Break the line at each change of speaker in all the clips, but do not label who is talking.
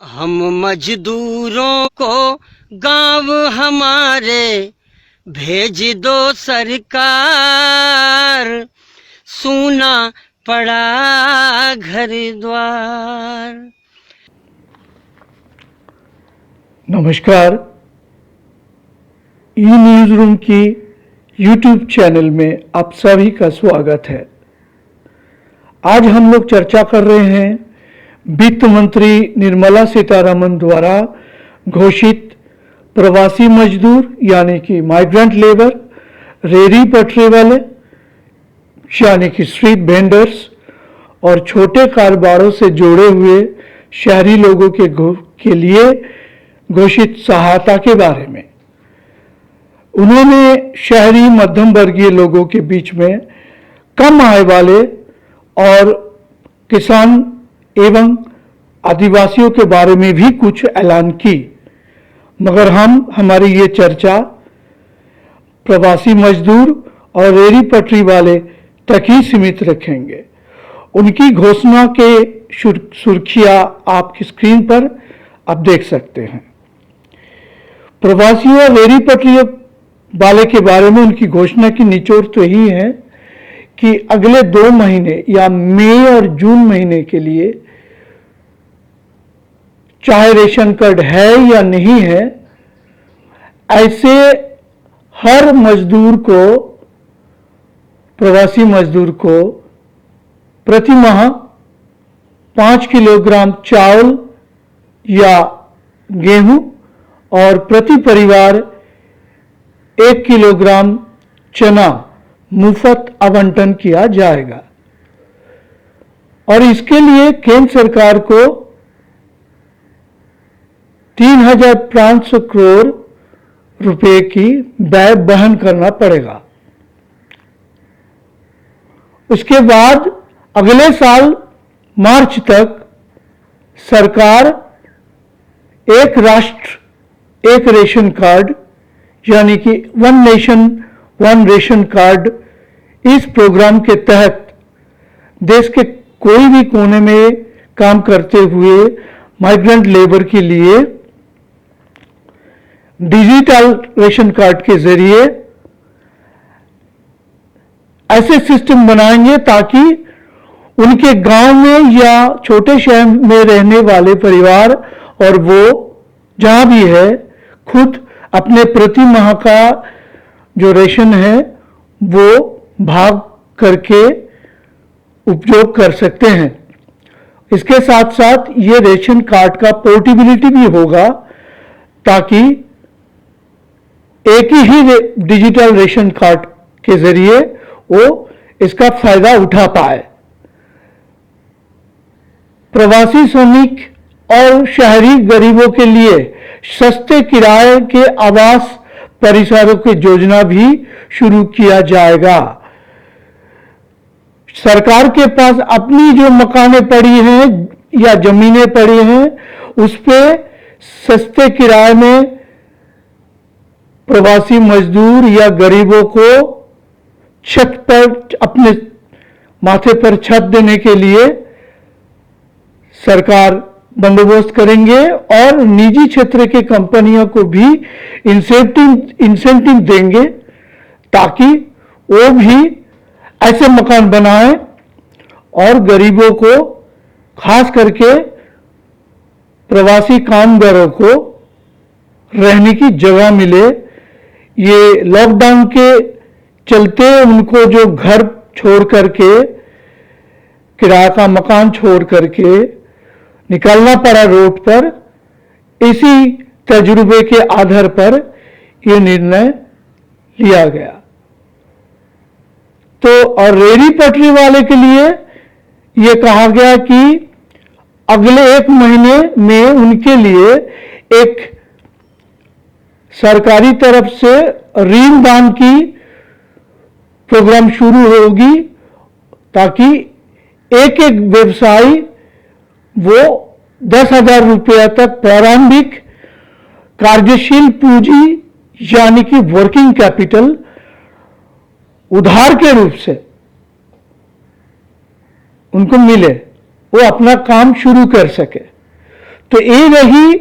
हम मजदूरों को गांव हमारे भेज दो सरकार, सूना पड़ा घर द्वार।
नमस्कार, ई न्यूज़ रूम की यूट्यूब चैनल में आप सभी का स्वागत है। आज हम लोग चर्चा कर रहे हैं वित्त मंत्री निर्मला सीतारमण द्वारा घोषित प्रवासी मजदूर यानी कि माइग्रेंट लेबर, रेहड़ी पटरी वाले यानी कि स्ट्रीट वेंडर्स और छोटे कारोबारों से जुड़े हुए शहरी लोगों के लिए घोषित सहायता के बारे में। उन्होंने शहरी मध्यम वर्गीय लोगों के बीच में कम आय वाले और किसान एवं आदिवासियों के बारे में भी कुछ ऐलान की, मगर हम हमारी ये चर्चा प्रवासी मजदूर और रेहड़ी पटरी वाले तक ही सीमित रखेंगे। उनकी घोषणा के सुर्खियां आपकी स्क्रीन पर आप देख सकते हैं। प्रवासी और रेहड़ी पटरी वाले के बारे में उनकी घोषणा की निचोड़ तो यही है कि अगले 2 महीने या मई और जून महीने के लिए चाहे रेशन कार्ड है या नहीं है, ऐसे हर मजदूर को, प्रवासी मजदूर को प्रति माह 5 किलोग्राम चावल या गेहूं और प्रति परिवार 1 किलोग्राम चना मुफ्त आवंटन किया जाएगा। और इसके लिए केंद्र सरकार को 3,500 करोड़ रुपए की व्यय वहन करना पड़ेगा। उसके बाद अगले साल मार्च तक सरकार एक राष्ट्र एक रेशन कार्ड यानी कि one nation one ration card, इस प्रोग्राम के तहत देश के कोई भी कोने में काम करते हुए माइग्रेंट लेबर के लिए डिजिटल रेशन कार्ड के जरिए ऐसे सिस्टम बनाएंगे ताकि उनके गांव में या छोटे शहर में रहने वाले परिवार और वो जहां भी है खुद अपने प्रति माह का जो रेशन है वो भाग करके उपयोग कर सकते हैं। इसके साथ साथ ये रेशन कार्ड का पोर्टेबिलिटी भी होगा ताकि एक ही डिजिटल रेशन कार्ड के जरिए वो इसका फायदा उठा पाए। प्रवासी श्रमिक और शहरी गरीबों के लिए सस्ते किराए के आवास परिसरों की योजना भी शुरू किया जाएगा। सरकार के पास अपनी जो मकानें पड़ी हैं या जमीनें पड़ी हैं उस पे सस्ते किराए में प्रवासी मजदूर या गरीबों को छत पर अपने माथे पर छत देने के लिए सरकार बंदोबस्त करेंगे और निजी क्षेत्र के कंपनियों को भी इंसेंटिव देंगे ताकि वो भी ऐसे मकान बनाएं और गरीबों को, खास करके प्रवासी कामगारों को रहने की जगह मिले। ये लॉकडाउन के चलते उनको जो घर छोड़ करके, किराया का मकान छोड़ करके निकलना पड़ा रोड पर, इसी तजुर्बे के आधार पर यह निर्णय लिया गया। तो और रेहड़ी पटरी वाले के लिए यह कहा गया कि अगले 1 महीने में उनके लिए एक सरकारी तरफ से ऋण दान की प्रोग्राम शुरू होगी ताकि एक व्यवसायी वो 10,000 रुपया तक प्रारंभिक कार्यशील पूंजी यानी कि वर्किंग कैपिटल उधार के रूप से उनको मिले, वो अपना काम शुरू कर सके। तो ये रही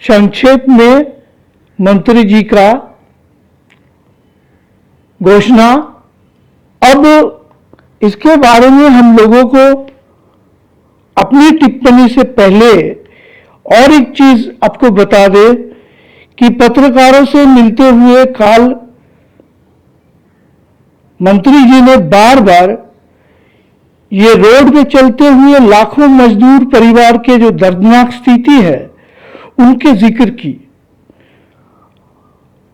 संक्षेप में मंत्री जी का घोषणा। अब इसके बारे में हम लोगों को अपनी टिप्पणी से पहले और एक चीज आपको बता दे कि पत्रकारों से मिलते हुए काल मंत्री जी ने बार बार ये रोड पे चलते हुए लाखों मजदूर परिवार के जो दर्दनाक स्थिति है उनके जिक्र की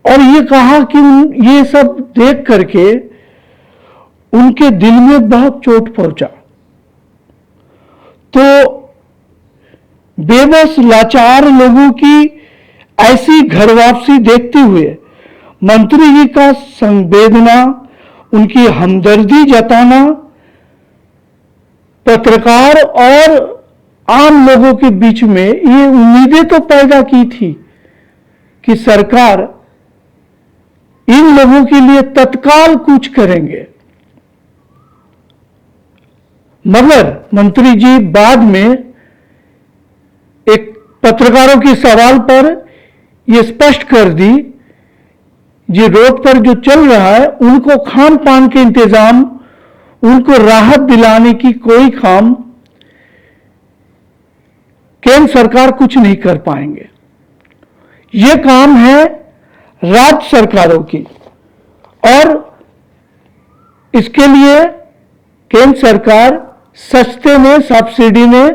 और ये कहा कि ये सब देख करके उनके दिल में बहुत चोट पहुंचा। तो बेबस लाचार लोगों की ऐसी घर वापसी देखते हुए मंत्री जी का संवेदना, उनकी हमदर्दी जताना पत्रकार और आम लोगों के बीच में ये उम्मीदें तो पैदा की थी कि सरकार इन लोगों के लिए तत्काल कुछ करेंगे। मगर मंत्री जी बाद में एक पत्रकारों के सवाल पर यह स्पष्ट कर दी, ये रोड पर जो चल रहा है उनको खान पान के इंतजाम, उनको राहत दिलाने की कोई काम केंद्र सरकार कुछ नहीं कर पाएंगे। ये काम है राज्य सरकारों की और इसके लिए केंद्र सरकार सस्ते में सब्सिडी में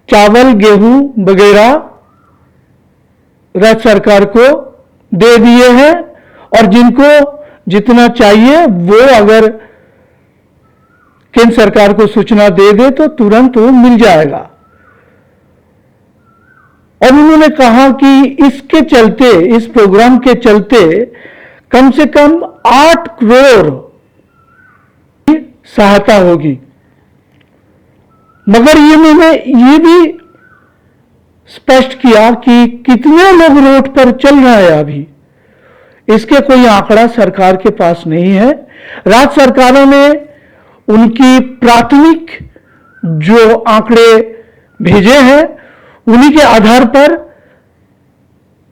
चावल, गेहूं वगैरह राज्य सरकार को दे दिए हैं और जिनको जितना चाहिए वो अगर केंद्र सरकार को सूचना दे दे तो तुरंत वो मिल जाएगा। और उन्होंने कहा कि इसके चलते, इस प्रोग्राम के चलते कम से कम 8 करोड़ की सहायता होगी। मगर ये मैंने ये भी स्पष्ट किया कि कितने लोग रोड पर चल रहे हैं अभी, इसके कोई आंकड़ा सरकार के पास नहीं है। राज्य सरकारों ने उनकी प्राथमिक जो आंकड़े भेजे हैं उन्हीं के आधार पर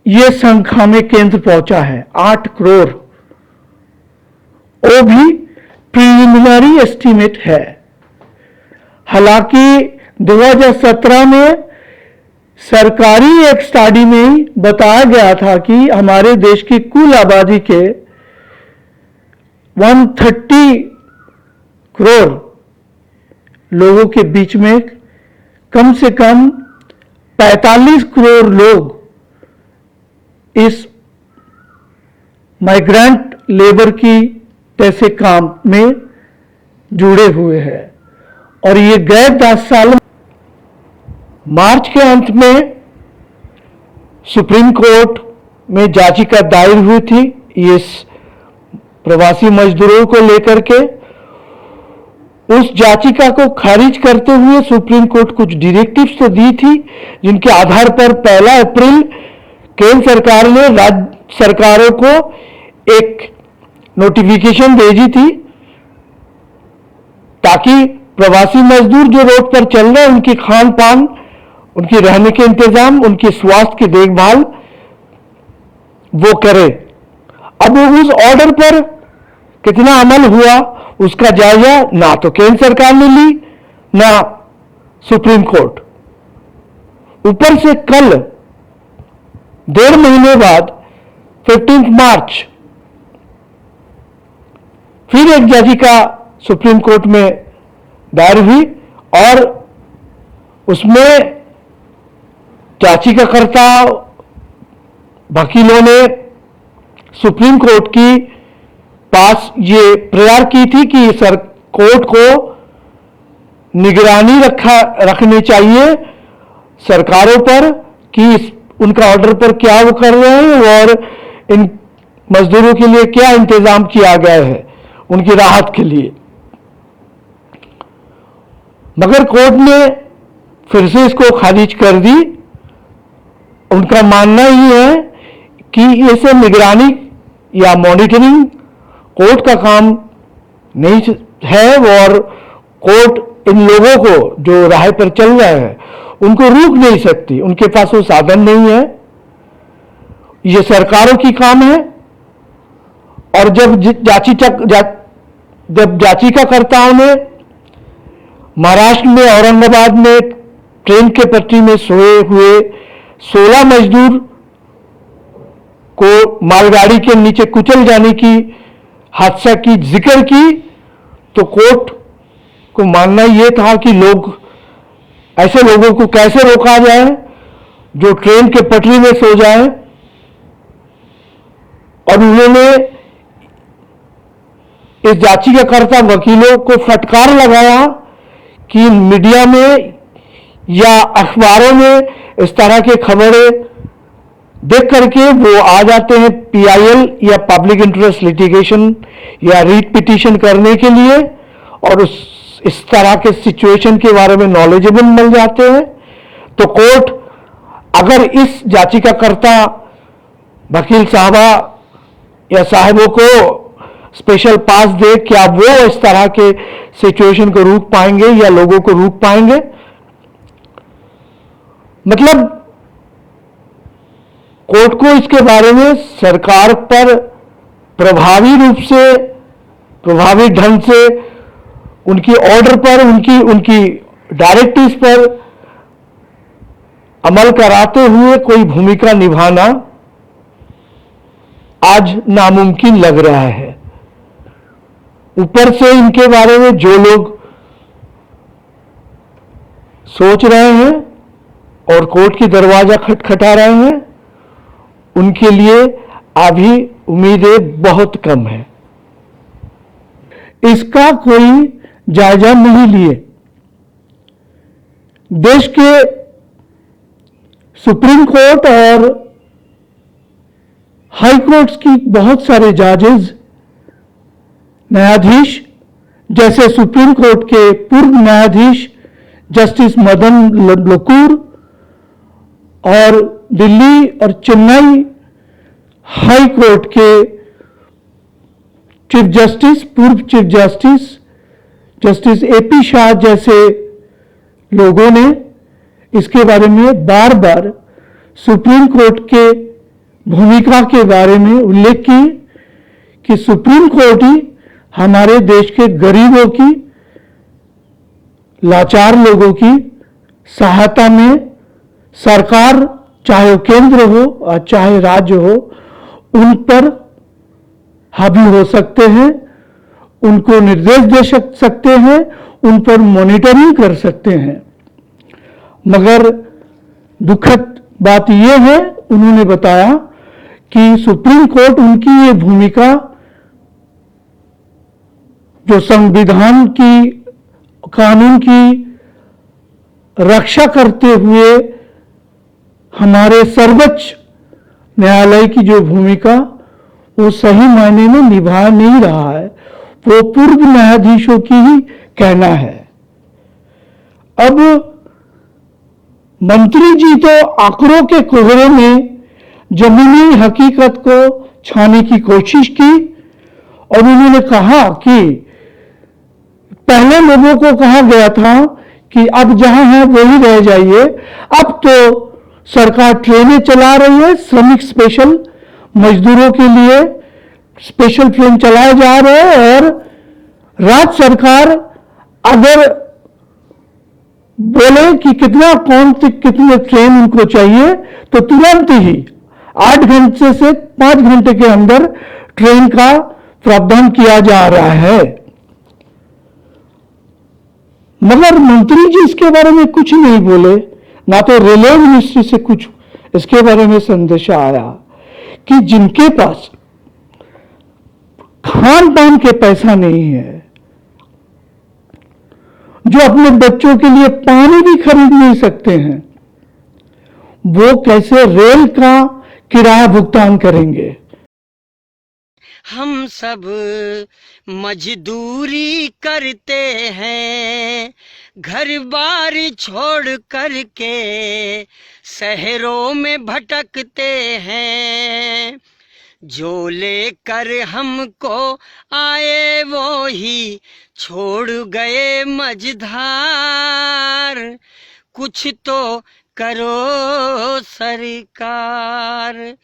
यह संख्या में केंद्र पहुंचा है 8 करोड़। वो भी प्रिलिमिनरी एस्टीमेट है। हालांकि 2017 में सरकारी एक स्टडी में ही बताया गया था कि हमारे देश की कुल आबादी के 130 करोड़ लोगों के बीच में कम से कम 45 करोड़ लोग इस माइग्रेंट लेबर की जैसे काम में जुड़े हुए हैं। और ये गए 10 साल मार्च के अंत में सुप्रीम कोर्ट में याचिका दायर हुई थी इस प्रवासी मजदूरों को लेकर के। उस याचिका को खारिज करते हुए सुप्रीम कोर्ट कुछ डायरेक्टिव्स तो दी थी जिनके आधार पर 1 अप्रैल केंद्र सरकार ने राज्य सरकारों को एक नोटिफिकेशन भेजी थी ताकि प्रवासी मजदूर जो रोड पर चल रहे हैं उनकी खान पान, उनकी रहने के इंतजाम, उनकी स्वास्थ्य की देखभाल वो करे। अब उस ऑर्डर पर कितना अमल हुआ उसका जायजा ना तो केंद्र सरकार ने ली ना सुप्रीम कोर्ट। ऊपर से कल 1.5 महीने बाद 15 मार्च फिर एक याचिका सुप्रीम कोर्ट में दायर हुई और उसमें याचिकाकर्ता वकीलों ने सुप्रीम कोर्ट की पास ये प्रेयर की थी कि सर कोर्ट को निगरानी रखनी चाहिए सरकारों पर कि उनका ऑर्डर पर क्या वो कर रहे हैं और इन मजदूरों के लिए क्या इंतजाम किया गया है उनकी राहत के लिए। मगर कोर्ट ने फिर से इसको खारिज कर दी। उनका मानना ही है कि ऐसे निगरानी या मॉनिटरिंग कोर्ट का काम नहीं है और कोर्ट इन लोगों को जो राह पर चल रहे हैं उनको रोक नहीं सकती, उनके पास वो साधन नहीं है। ये सरकारों की काम है। और जब याचिकाकर्ताओं ने महाराष्ट्र में औरंगाबाद में ट्रेन के पटरी में सोए हुए 16 मजदूर को मालगाड़ी के नीचे कुचल जाने की हादसा की जिक्र की, तो कोर्ट को मानना यह था कि ऐसे लोगों को कैसे रोका जाए जो ट्रेन के पटरी में सो जाए। और उन्होंने इस याचिकाकर्ता वकीलों को फटकार लगाया कि मीडिया में या अखबारों में इस तरह की खबरें देख करके वो आ जाते हैं PIL या पब्लिक इंटरेस्ट लिटिगेशन या रीट पिटीशन करने के लिए, और इस तरह के सिचुएशन के बारे में नॉलेजेबल मिल जाते हैं। तो कोर्ट अगर इस याचिकाकर्ता वकील साहबा या साहबों को स्पेशल पास दे, क्या वो इस तरह के सिचुएशन को रोक पाएंगे या लोगों को रोक पाएंगे? मतलब कोर्ट को इसके बारे में सरकार पर प्रभावी ढंग से उनकी ऑर्डर पर, उनकी डायरेक्टिव्स पर अमल कराते हुए कोई भूमिका निभाना आज नामुमकिन लग रहा है। ऊपर से इनके बारे में जो लोग सोच रहे हैं और कोर्ट की दरवाजा खटखटा रहे हैं, उनके लिए अभी उम्मीदें बहुत कम है। इसका कोई जायजा नहीं लिए। देश के सुप्रीम कोर्ट और हाई कोर्ट्स की बहुत सारे जजेस, न्यायाधीश, जैसे सुप्रीम कोर्ट के पूर्व न्यायाधीश जस्टिस मदन लोकूर और दिल्ली और चेन्नई हाई कोर्ट के पूर्व चीफ जस्टिस AP शाह जैसे लोगों ने इसके बारे में बार बार सुप्रीम कोर्ट के भूमिका के बारे में उल्लेख की कि सुप्रीम कोर्ट ही हमारे देश के गरीबों की, लाचार लोगों की सहायता में सरकार, चाहे वो केंद्र हो और चाहे राज्य हो, उन पर हावी हो सकते हैं, उनको निर्देश दे सकते हैं, उन पर मॉनिटरिंग कर सकते हैं। मगर दुखद बात यह है, उन्होंने बताया कि सुप्रीम कोर्ट उनकी ये भूमिका जो संविधान की, कानून की रक्षा करते हुए हमारे सर्वोच्च न्यायालय की जो भूमिका वो सही मायने में निभा नहीं रहा है, वो पूर्व न्यायाधीशों की ही कहना है। अब मंत्री जी तो आंकड़ों के कोहरे में जमीनी हकीकत को छाने की कोशिश की और उन्होंने कहा कि पहले लोगों को कहा गया था कि अब जहां है वही रह जाइए, अब तो सरकार ट्रेनें चला रही है, श्रमिक स्पेशल मजदूरों के लिए स्पेशल ट्रेन चलाए जा रहे हैं, और राज्य सरकार अगर बोले कि कितने ट्रेन उनको चाहिए तो तुरंत ही 8 घंटे से 5 घंटे के अंदर ट्रेन का प्रावधान किया जा रहा है। मगर मंत्री जी इसके बारे में कुछ नहीं बोले, ना तो रेलवे मिनिस्ट्री से कुछ इसके बारे में संदेशा आया कि जिनके पास खान पान के पैसा नहीं है, जो अपने बच्चों के लिए पानी भी खरीद नहीं सकते हैं, वो कैसे रेल का किराया भुगतान करेंगे।
हम सब मजदूरी करते हैं, घर बार छोड़ कर के शहरों में भटकते हैं। जो लेकर हमको आए वो ही छोड़ गए मझधार। कुछ तो करो सरकार।